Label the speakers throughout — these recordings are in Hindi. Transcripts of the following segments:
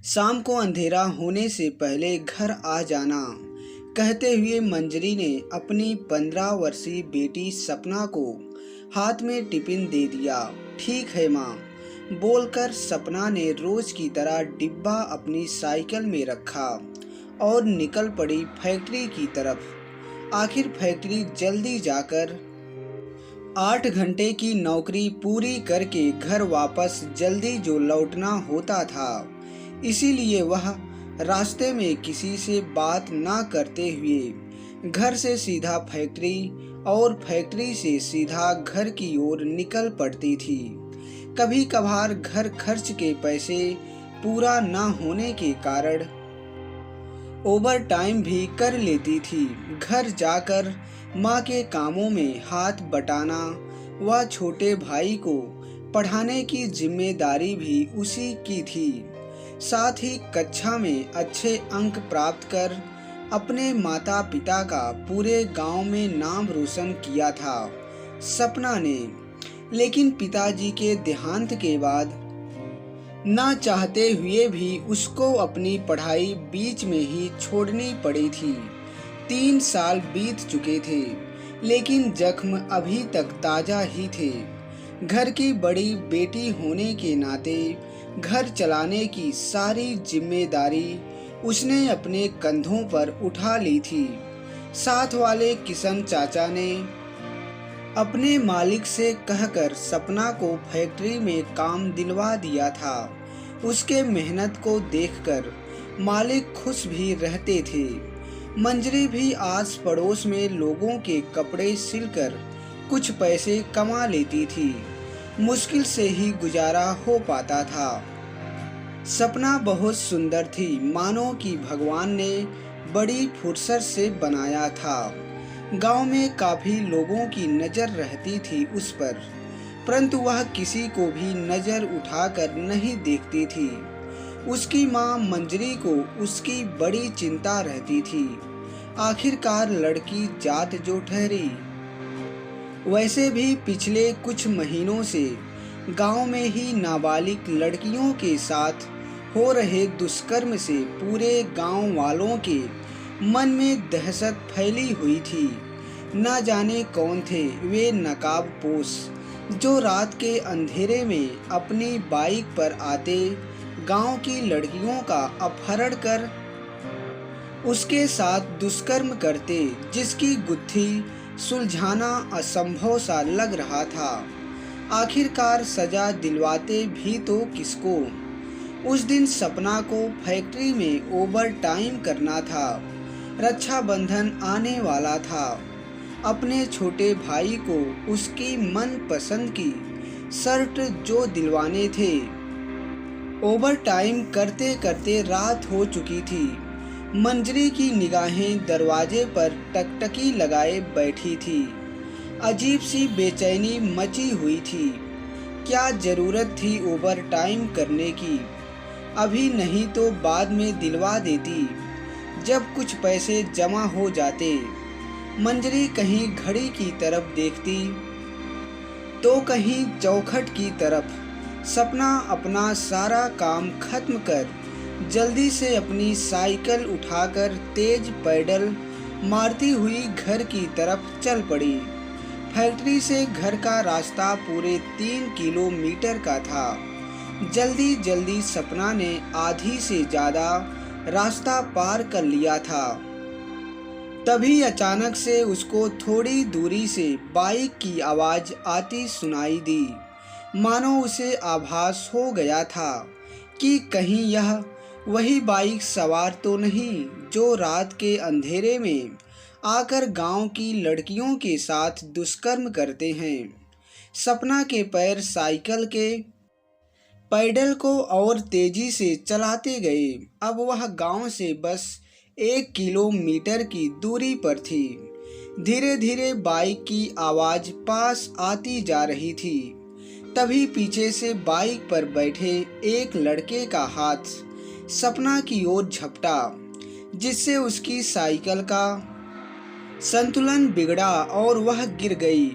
Speaker 1: शाम को अंधेरा होने से पहले घर आ जाना कहते हुए मंजरी ने अपनी 15 वर्षीय बेटी सपना को हाथ में टिफिन दे दिया। ठीक है माँ, बोलकर सपना ने रोज की तरह डिब्बा अपनी साइकिल में रखा और निकल पड़ी फैक्ट्री की तरफ। आखिर फैक्ट्री जल्दी जाकर 8 घंटे की नौकरी पूरी करके घर वापस जल्दी जो लौटना होता था, इसीलिए वह रास्ते में किसी से बात ना करते हुए घर से सीधा फैक्ट्री और फैक्ट्री से सीधा घर की ओर निकल पड़ती थी। कभी कभार घर खर्च के पैसे पूरा ना होने के कारण ओवर टाइम भी कर लेती थी। घर जाकर माँ के कामों में हाथ बटाना व छोटे भाई को पढ़ाने की जिम्मेदारी भी उसी की थी। साथ ही कक्षा में अच्छे अंक प्राप्त कर अपने माता पिता का पूरे गांव में नाम रोशन किया था सपना ने। लेकिन पिताजी के देहांत के बाद ना चाहते हुए भी उसको अपनी पढ़ाई बीच में ही छोड़नी पड़ी थी। 3 साल बीत चुके थे, लेकिन जख्म अभी तक ताज़ा ही थे। घर की बड़ी बेटी होने के नाते घर चलाने की सारी जिम्मेदारी उसने अपने कंधों पर उठा ली थी। साथ वाले किशन चाचा ने अपने मालिक से कहकर सपना को फैक्ट्री में काम दिलवा दिया था। उसके मेहनत को देखकर मालिक खुश भी रहते थे। मंजरी भी आस पड़ोस में लोगों के कपड़े सिलकर कुछ पैसे कमा लेती थी। मुश्किल से ही गुजारा हो पाता था। सपना बहुत सुंदर थी, मानो कि भगवान ने बड़ी फुर्सत से बनाया था। गांव में काफी लोगों की नजर रहती थी उस पर, परंतु वह किसी को भी नजर उठाकर नहीं देखती थी। उसकी मां मंजरी को उसकी बड़ी चिंता रहती थी। आखिरकार लड़की जात जो ठहरी। वैसे भी पिछले कुछ महीनों से गांव में ही नाबालिग लड़कियों के साथ हो रहे दुष्कर्म से पूरे गांव वालों के मन में दहशत फैली हुई थी। न जाने कौन थे वे नकाबपोश जो रात के अंधेरे में अपनी बाइक पर आते गांव की लड़कियों का अपहरण कर उसके साथ दुष्कर्म करते, जिसकी गुत्थी सुलझाना असंभव सा लग रहा था। आखिरकार सजा दिलवाते भी तो किसको। उस दिन सपना को फैक्ट्री में ओवर टाइम करना था। रक्षाबंधन आने वाला था। अपने छोटे भाई को उसकी मनपसंद की शर्ट जो दिलवाने थे। ओवर टाइम करते करते रात हो चुकी थी। मंजरी की निगाहें दरवाजे पर टकटकी लगाए बैठी थी। अजीब सी बेचैनी मची हुई थी। क्या जरूरत थी ओवर टाइम करने की? अभी नहीं तो बाद में दिलवा देती, जब कुछ पैसे जमा हो जाते। मंजरी कहीं घड़ी की तरफ देखती तो कहीं चौखट की तरफ। सपना अपना सारा काम खत्म कर जल्दी से अपनी साइकिल उठाकर तेज पैडल मारती हुई घर की तरफ चल पड़ी। फैक्ट्री से घर का रास्ता पूरे 3 किलोमीटर का था। जल्दी जल्दी सपना ने आधी से ज़्यादा रास्ता पार कर लिया था। तभी अचानक से उसको थोड़ी दूरी से बाइक की आवाज़ आती सुनाई दी। मानो उसे आभास हो गया था कि कहीं यह वही बाइक सवार तो नहीं जो रात के अंधेरे में आकर गांव की लड़कियों के साथ दुष्कर्म करते हैं। सपना के पैर साइकिल के पैडल को और तेजी से चलाते गए। अब वह गांव से बस 1 किलोमीटर की दूरी पर थी। धीरे धीरे बाइक की आवाज़ पास आती जा रही थी। तभी पीछे से बाइक पर बैठे एक लड़के का हाथ सपना की ओर झपटा, जिससे उसकी साइकिल का संतुलन बिगड़ा और वह गिर गई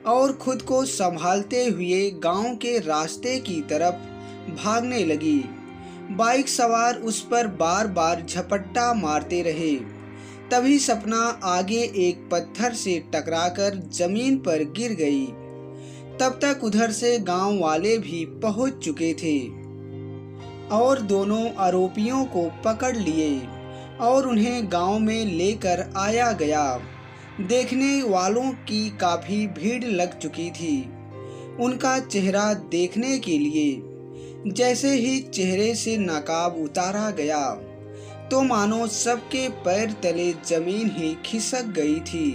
Speaker 1: और खुद को संभालते हुए गांव के रास्ते की तरफ भागने लगी। बाइक सवार उस पर बार बार झपट्टा मारते रहे। तभी सपना आगे एक पत्थर से टकराकर जमीन पर गिर गई। तब तक उधर से गांव वाले भी पहुंच चुके थे और दोनों आरोपियों को पकड़ लिए और उन्हें गांव में लेकर आया गया। देखने वालों की काफी भीड़ लग चुकी थी उनका चेहरा देखने के लिए। जैसे ही चेहरे से नकाब उतारा गया तो मानो सबके पैर तले जमीन ही खिसक गई थी।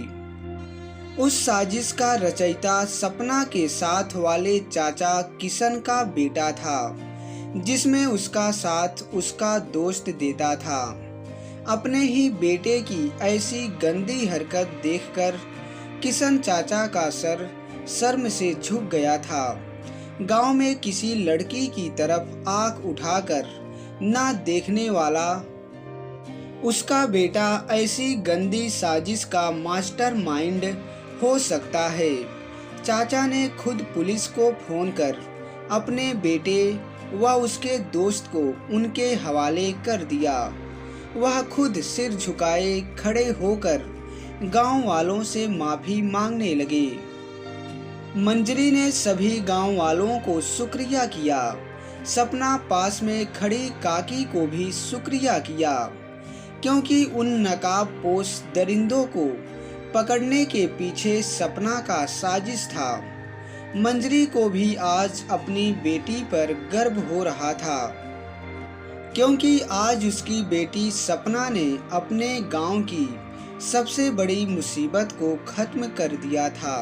Speaker 1: उस साजिश का रचयिता सपना के साथ वाले चाचा किशन का बेटा था, जिसमें उसका साथ उसका दोस्त देता था। अपने ही बेटे की ऐसी गंदी हरकत देखकर किशन चाचा का सर शर्म से झुक गया था। गांव में किसी लड़की की तरफ आंख उठाकर ना देखने वाला उसका बेटा ऐसी गंदी साजिश का मास्टरमाइंड हो सकता है। चाचा ने खुद पुलिस को फोन कर अपने बेटे व उसके दोस्त को उनके हवाले कर दिया। वह खुद सिर झुकाए खड़े होकर गांव वालों से माफी मांगने लगे। मंजरी ने सभी गांव वालों को शुक्रिया किया। सपना पास में खड़ी काकी को भी शुक्रिया किया, क्योंकि उन नकाबपोश दरिंदों को पकड़ने के पीछे सपना का साजिश था। मंजरी को भी आज अपनी बेटी पर गर्व हो रहा था, क्योंकि आज उसकी बेटी सपना ने अपने गांव की सबसे बड़ी मुसीबत को खत्म कर दिया था।